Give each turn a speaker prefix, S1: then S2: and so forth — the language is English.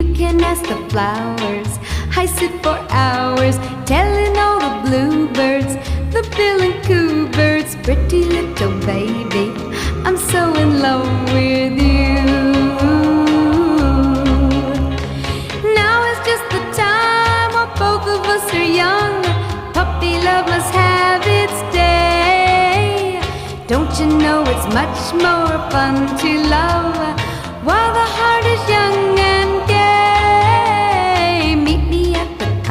S1: You can ask the flowers. I sit for hours telling all the bluebirds, the bill and coo birds, pretty little baby, I'm so in love with you. Now is just the time while both of us are young. Puppy love must have its day. Don't you know it's much more fun to love while the heart is young and gay?